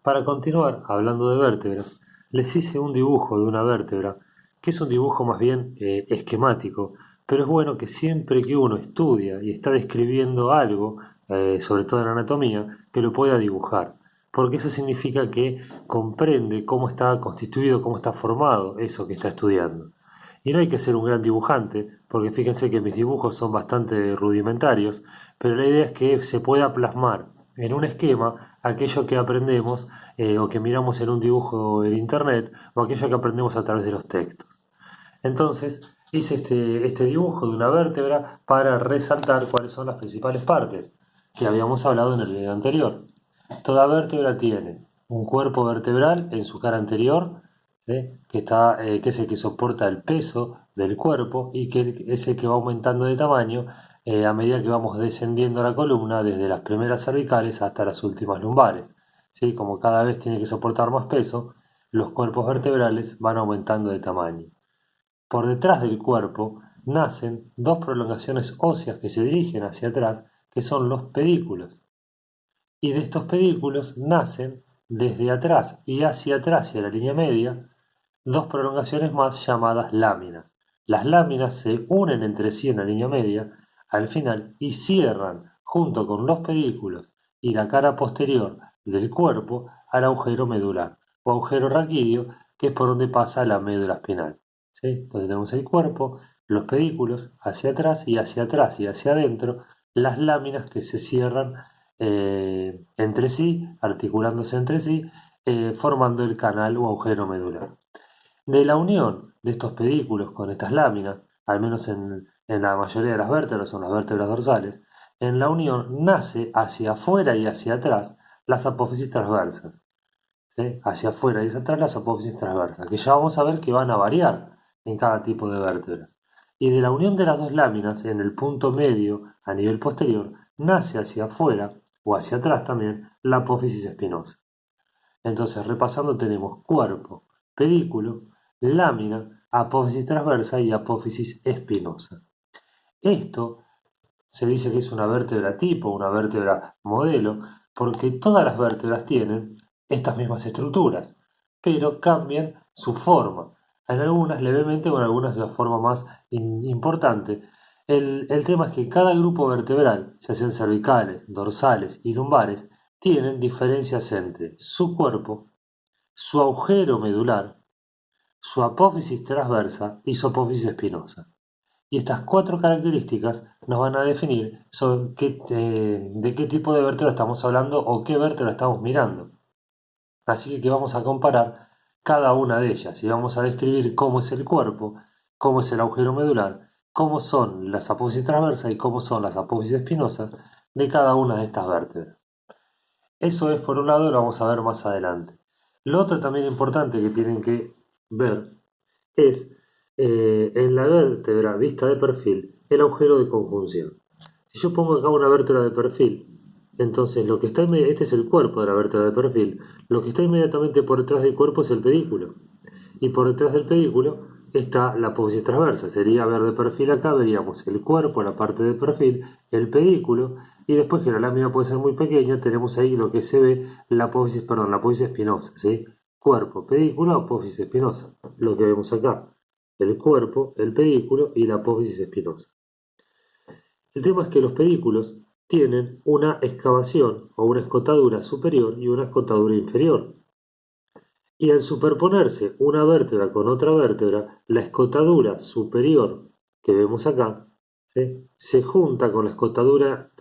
Para continuar hablando de vértebras, les hice un dibujo de una vértebra, que es un dibujo más bien esquemático, pero es bueno que siempre que uno estudia y está describiendo algo, sobre todo en anatomía, que lo pueda dibujar, porque eso significa que comprende cómo está constituido, cómo está formado eso que está estudiando. Y no hay que ser un gran dibujante, porque fíjense que mis dibujos son bastante rudimentarios, pero la idea es que se pueda plasmar en un esquema aquello que aprendemos o que miramos en un dibujo en internet o aquello que aprendemos a través de los textos. Entonces hice este dibujo de una vértebra para resaltar cuáles son las principales partes que habíamos hablado en el video anterior. Toda vértebra tiene un cuerpo vertebral en su cara anterior, que es el que soporta el peso del cuerpo y que es el que va aumentando de tamaño a medida que vamos descendiendo la columna desde las primeras cervicales hasta las últimas lumbares. ¿Sí? Como cada vez tiene que soportar más peso, los cuerpos vertebrales van aumentando de tamaño. Por detrás del cuerpo nacen dos prolongaciones óseas que se dirigen hacia atrás, que son los pedículos. Y de estos pedículos nacen, desde atrás y hacia la línea media, dos prolongaciones más llamadas láminas. Las láminas se unen entre sí en la línea media al final y cierran junto con los pedículos y la cara posterior del cuerpo al agujero medular o agujero raquídeo, que es por donde pasa la médula espinal. ¿Sí? Entonces tenemos el cuerpo, los pedículos hacia atrás y hacia adentro, las láminas que se cierran entre sí, articulándose entre sí, formando el canal o agujero medular. De la unión de estos pedículos con estas láminas, al menos en la mayoría de las vértebras, son las vértebras dorsales, en la unión nace hacia afuera y hacia atrás las apófisis transversas. ¿Sí? Hacia afuera y hacia atrás las apófisis transversas, que ya vamos a ver que van a variar en cada tipo de vértebras. Y de la unión de las dos láminas en el punto medio a nivel posterior, nace hacia afuera o hacia atrás también la apófisis espinosa. Entonces, repasando, tenemos cuerpo, pedículo, lámina, apófisis transversa y apófisis espinosa. Esto se dice que es una vértebra tipo, una vértebra modelo, porque todas las vértebras tienen estas mismas estructuras, pero cambian su forma. En algunas levemente o en algunas de la forma más importante. El tema es que cada grupo vertebral, ya sean cervicales, dorsales y lumbares, tienen diferencias entre su cuerpo, su agujero medular, su apófisis transversa y su apófisis espinosa. Y estas cuatro características nos van a definir de qué tipo de vértebra estamos hablando o qué vértebra estamos mirando. Así que vamos a comparar cada una de ellas y vamos a describir cómo es el cuerpo, cómo es el agujero medular, cómo son las apófisis transversas y cómo son las apófisis espinosas de cada una de estas vértebras. Eso es por un lado, lo vamos a ver más adelante. Lo otro también importante que tienen que ver es en la vértebra vista de perfil el agujero de conjunción. Si yo pongo acá una vértebra de perfil, entonces lo que está este es el cuerpo de la vértebra de perfil, lo que está inmediatamente por detrás del cuerpo es el pedículo. Y por detrás del pedículo está la apófisis transversa. Sería ver de perfil acá, veríamos el cuerpo, la parte de perfil, el pedículo, y después que la lámina puede ser muy pequeña, tenemos ahí lo que se ve, la apófisis espinosa, ¿sí? Cuerpo, pedículo, apófisis espinosa. Lo que vemos acá, el cuerpo, el pedículo y la apófisis espinosa. El tema es que los pedículos tienen una excavación o una escotadura superior y una escotadura inferior. Y al superponerse una vértebra con otra vértebra, la escotadura superior que vemos acá, ¿sí?, se junta con la escotadura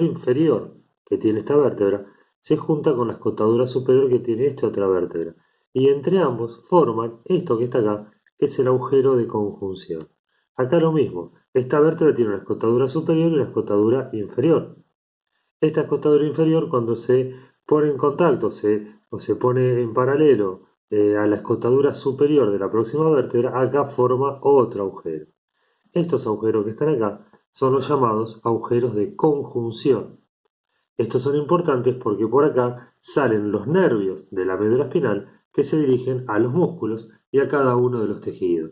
inferior que tiene esta vértebra, se junta con la escotadura superior que tiene esta otra vértebra. Y entre ambos forman esto que está acá, que es el agujero de conjunción. Acá lo mismo, esta vértebra tiene una escotadura superior y una escotadura inferior. Esta escotadura inferior, cuando se pone en contacto o se pone en paralelo a la escotadura superior de la próxima vértebra, acá forma otro agujero. Estos agujeros que están acá son los llamados agujeros de conjunción. Estos son importantes porque por acá salen los nervios de la médula espinal que se dirigen a los músculos y a cada uno de los tejidos.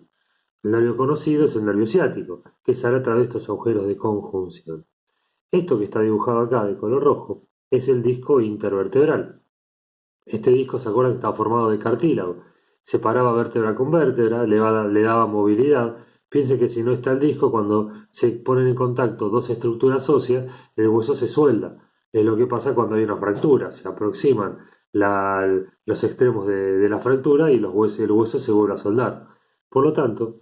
El nervio conocido es el nervio ciático, que sale a través de estos agujeros de conjunción. Esto que está dibujado acá de color rojo es el disco intervertebral. Este disco, ¿se acuerdan que estaba formado de cartílago? Separaba vértebra con vértebra, le daba movilidad. Piense que si no está el disco, cuando se ponen en contacto dos estructuras óseas, el hueso se suelda. Es lo que pasa cuando hay una fractura. Se aproximan los extremos de la fractura y el hueso se vuelve a soldar. Por lo tanto,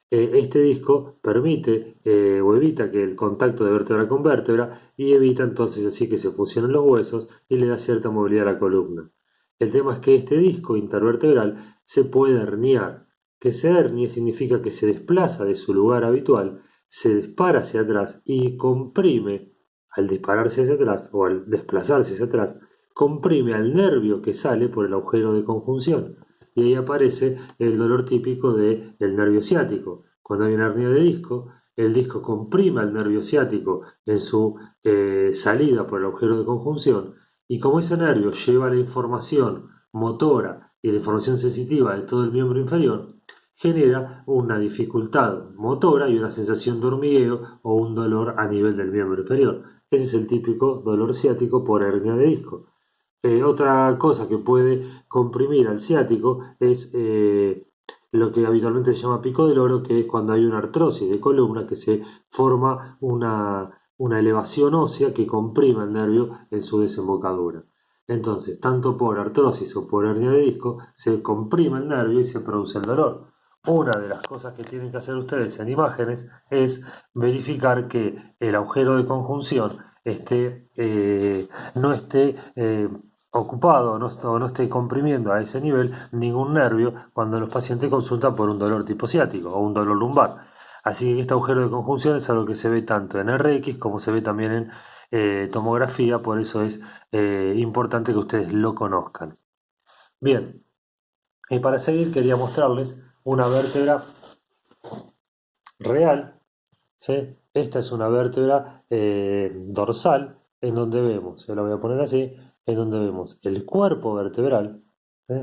este disco permite o evita que el contacto de vértebra con vértebra y evita entonces así que se fusionen los huesos y le da cierta movilidad a la columna. El tema es que este disco intervertebral se puede herniar. Que se hernie significa que se desplaza de su lugar habitual, se dispara hacia atrás y comprime, al dispararse hacia atrás o al desplazarse hacia atrás, comprime al nervio que sale por el agujero de conjunción. Y ahí aparece el dolor típico del nervio ciático. Cuando hay una hernia de disco, el disco comprime al nervio ciático en su salida por el agujero de conjunción y como ese nervio lleva la información motora y la información sensitiva de todo el miembro inferior, genera una dificultad motora y una sensación de hormigueo o un dolor a nivel del miembro inferior. Ese es el típico dolor ciático por hernia de disco. Otra cosa que puede comprimir al ciático es lo que habitualmente se llama pico del oro, que es cuando hay una artrosis de columna que se forma una elevación ósea que comprime el nervio en su desembocadura. Entonces, tanto por artrosis o por hernia de disco, se comprime el nervio y se produce el dolor. Una de las cosas que tienen que hacer ustedes en imágenes es verificar que el agujero de conjunción no esté ocupado o no esté comprimiendo a ese nivel ningún nervio cuando los pacientes consultan por un dolor tipo ciático o un dolor lumbar. Así que este agujero de conjunción es algo que se ve tanto en RX como se ve también en tomografía, por eso es importante que ustedes lo conozcan. Bien, y para seguir quería mostrarles una vértebra real, ¿sí? Esta es una vértebra dorsal en donde vemos, se la voy a poner así, en donde vemos el cuerpo vertebral, ¿sí?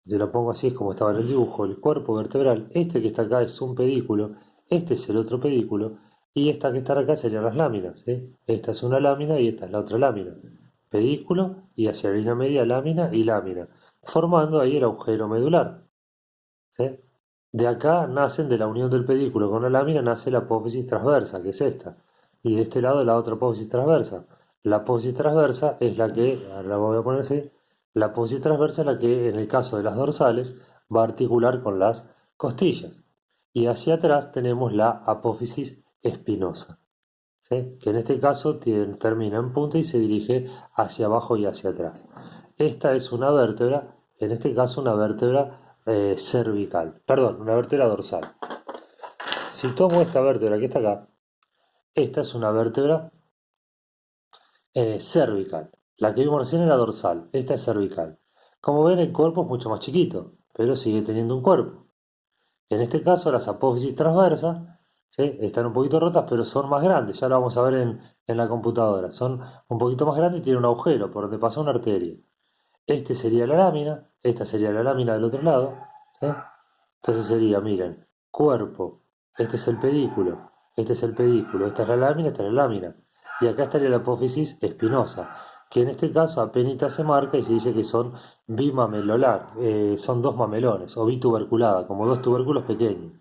Si lo pongo así es como estaba en el dibujo, el cuerpo vertebral, este que está acá es un pedículo, este es el otro pedículo, y esta que está acá serían las láminas, ¿sí? Esta es una lámina y esta es la otra lámina. Pedículo y hacia la línea media lámina y lámina, formando ahí el agujero medular, ¿sí? De acá nacen, de la unión del pedículo con la lámina, nace la apófisis transversa, que es esta. Y de este lado la otra apófisis transversa. La apófisis transversa es la que, ahora la voy a poner así, la apófisis transversa es la que en el caso de las dorsales va a articular con las costillas. Y hacia atrás tenemos la apófisis espinosa, ¿sí? Que en este caso termina en punta y se dirige hacia abajo y hacia atrás. Esta es una vértebra, en este caso una vértebra cervical, perdón, una vértebra dorsal. Si tomo esta vértebra que está acá, esta es una vértebra cervical. La que vimos recién era dorsal, esta es cervical. Como ven, el cuerpo es mucho más chiquito, pero sigue teniendo un cuerpo. En este caso, las apófisis transversas, ¿sí? Están un poquito rotas, pero son más grandes. Ya lo vamos a ver en la computadora. Son un poquito más grandes y tienen un agujero por donde pasa una arteria. Este sería la lámina, esta sería la lámina del otro lado, ¿sí? Entonces sería, miren, cuerpo, este es el pedículo, este es el pedículo, esta es la lámina, esta es la lámina. Y acá estaría la apófisis espinosa, que en este caso apenas se marca y se dice que son bimamelolar, son dos mamelones, o bituberculada, como dos tubérculos pequeños.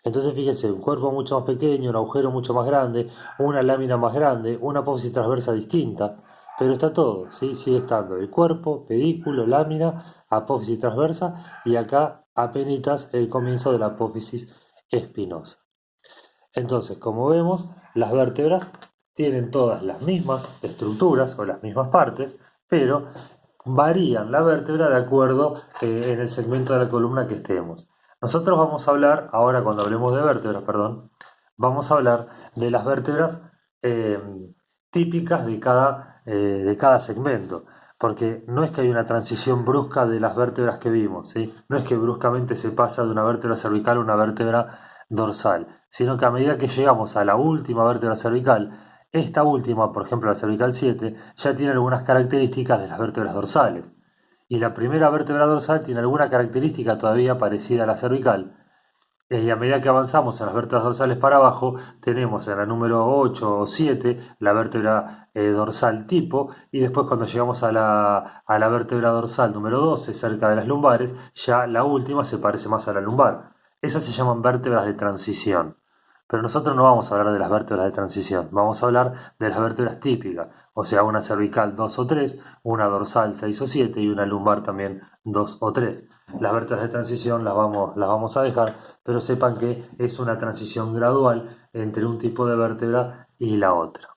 Entonces fíjense, un cuerpo mucho más pequeño, un agujero mucho más grande, una lámina más grande, una apófisis transversa distinta, pero está todo, ¿sí? Sigue estando el cuerpo, pedículo, lámina, apófisis transversa y acá apenas el comienzo de la apófisis espinosa. Entonces, como vemos, las vértebras tienen todas las mismas estructuras o las mismas partes, pero varían la vértebra de acuerdo en el segmento de la columna que estemos. Nosotros vamos a hablar, ahora cuando hablemos de vértebras, perdón, vamos a hablar de las vértebras eh, típicas de cada segmento, porque no es que hay una transición brusca de las vértebras que vimos, ¿sí? No es que bruscamente se pasa de una vértebra cervical a una vértebra dorsal, sino que a medida que llegamos a la última vértebra cervical, esta última, por ejemplo la cervical 7, ya tiene algunas características de las vértebras dorsales. Y la primera vértebra dorsal tiene alguna característica todavía parecida a la cervical. Y a medida que avanzamos en las vértebras dorsales para abajo, tenemos en la número 8 o 7 la vértebra dorsal tipo, y después cuando llegamos a la vértebra dorsal número 12, cerca de las lumbares, ya la última se parece más a la lumbar. Esas se llaman vértebras de transición. Pero nosotros no vamos a hablar de las vértebras de transición, vamos a hablar de las vértebras típicas, o sea, una cervical 2 o 3, una dorsal 6 o 7 y una lumbar también 2 o 3. Las vértebras de transición las vamos a dejar, pero sepan que es una transición gradual entre un tipo de vértebra y la otra.